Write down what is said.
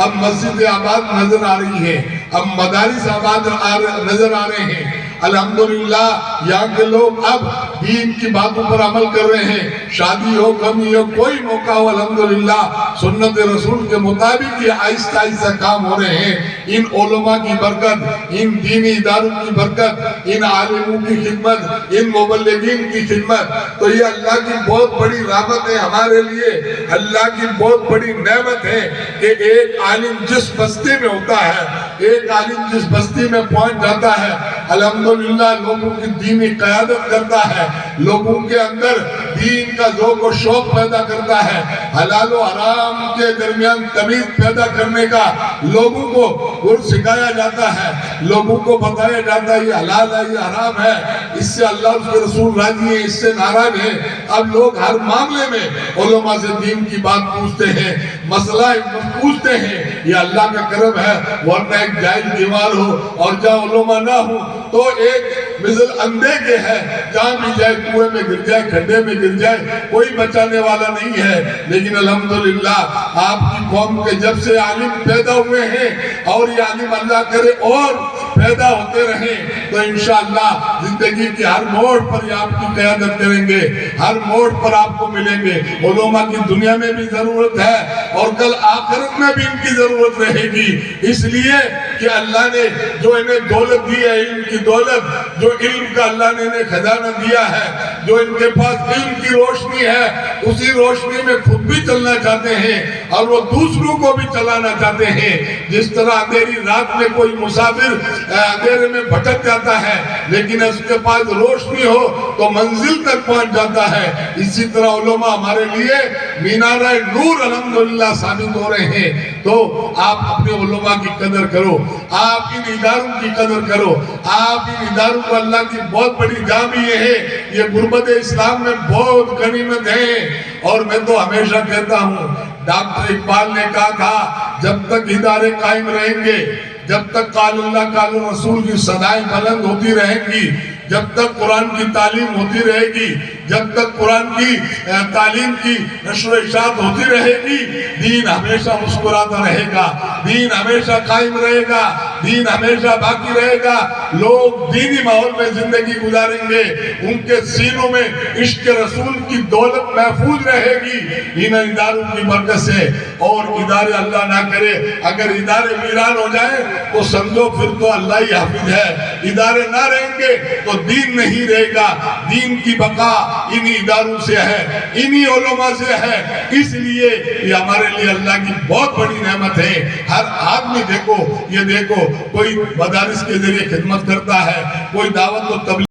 اب مسجد آباد نظر آ رہی ہے، اب مدارس آباد نظر آ رہے ہیں۔ الحمدللہ یہاں کے لوگ اب دین کی باتوں پر عمل کر رہے ہیں، شادی ہو، کمی ہو، کوئی موقع ہو، الحمدللہ سنت رسول کے مطابق یہ آہستہ آہستہ کام ہو رہے ہیں۔ ان علماء کی برکت، ان دینی اداروں کی برکت، ان عالموں کی خدمت، ان مبلغین کی خدمت، تو یہ اللہ کی بہت بڑی رحمت ہے ہمارے لیے، اللہ کی بہت بڑی نعمت ہے کہ ایک عالم جس بستی میں ہوتا ہے، ایک عالم جس بستی میں پہنچ جاتا ہے، الحمدللہ لوگوں کی دینی قیادت کرتا ہے، لوگوں کے اندر دین کا ذوق و شوق پیدا کرتا ہے، حلال و حرام کے درمیان تمیز پیدا کرنے کا لوگوں کو سکھایا جاتا ہے، لوگوں کو بتایا جاتا ہے یہ حلال ہے، یہ حرام ہے، اس سے اللہ اس کے رسول راضی ہیں، اس سے ناراض ہیں۔ اب لوگ ہر معاملے میں علماء سے دین کی بات پوچھتے ہیں، مسئلہ پوچھتے ہیں، یہ اللہ کا کرم ہے، ورنہ ایک جاہل بیمار ہو اور جہاں علماء نہ ہو تو ایک مثل اندھے کے ہے، جہاں بھی جائے کنویں میں گر جائے، کھڈے میں گر جائے، کوئی بچانے والا نہیں ہے۔ لیکن الحمدللہ آپ کی قوم کے جب سے عالم پیدا ہوئے ہیں اور یہ عالم اللہ کرے اور پیدا ہوتے رہیں تو انشاءاللہ زندگی کی ہر موڑ پر یہ آپ کی قیادت کریں گے، ہر موڑ پر آپ کو ملیں گے۔ علماء کی دنیا میں بھی ضرورت ہے اور کل آخرت میں بھی ان کی ضرورت رہے گی، اس لیے کہ اللہ نے جو انہیں دولت دی ہے، علم کی دولت، جو علم کا اللہ نے انہیں خزانہ دیا ہے، جو ان کے پاس علم کی روشنی ہے، اسی روشنی میں خود بھی چلنا چاہتے ہیں اور وہ دوسروں کو بھی چلانا چاہتے ہیں۔ جس طرح اندھیری رات میں کوئی مسافر اندھیرے میں بھٹک جاتا ہے لیکن اس کے پاس روشنی ہو تو منزل تک پہنچ جاتا ہے، اسی طرح علماء ہمارے لیے مینارہ نور الحمدللہ ثابت ہو رہے ہیں۔ تو آپ اپنے علماء کی قدر کرو، آپ ان اداروں کی قدر کرو، آپ ان اداروں کو اللہ کی بہت بڑی جام یہ ہے، یہ غربت اسلام میں بہت غنیمت ہے۔ اور میں تو ہمیشہ کہتا ہوں، ڈاکٹر اقبال نے کہا تھا جب تک ادارے قائم رہیں گے، جب تک قال اللہ قال رسول کی صدائیں بلند ہوتی رہیں گی، جب تک قرآن کی تعلیم ہوتی رہے گی، جب تک قرآن کی تعلیم کی نشر و اشاعت ہوتی رہے گی، دین ہمیشہ مسکراتا رہے گا، دین ہمیشہ قائم رہے گا، دین ہمیشہ باقی رہے گا۔ لوگ دینی ماحول میں زندگی گزاریں گے، ان کے سینوں میں عشق رسول کی دولت محفوظ رہے گی ان اداروں کی برکت سے۔ اور ادارے اللہ نہ کرے اگر ادارے ویران ہو جائیں تو سمجھو پھر تو اللہ ہی حافظ ہے، ادارے نہ رہیں گے تو دین نہیں رہے گا۔ دین کی بقا انہی اداروں سے ہے، انہی علماء سے ہے، اس لیے یہ ہمارے لیے اللہ کی بہت بڑی نعمت ہے۔ ہر آدمی دیکھو، یہ دیکھو کوئی مدارس کے ذریعے خدمت کرتا ہے، کوئی دعوت و تبلیغ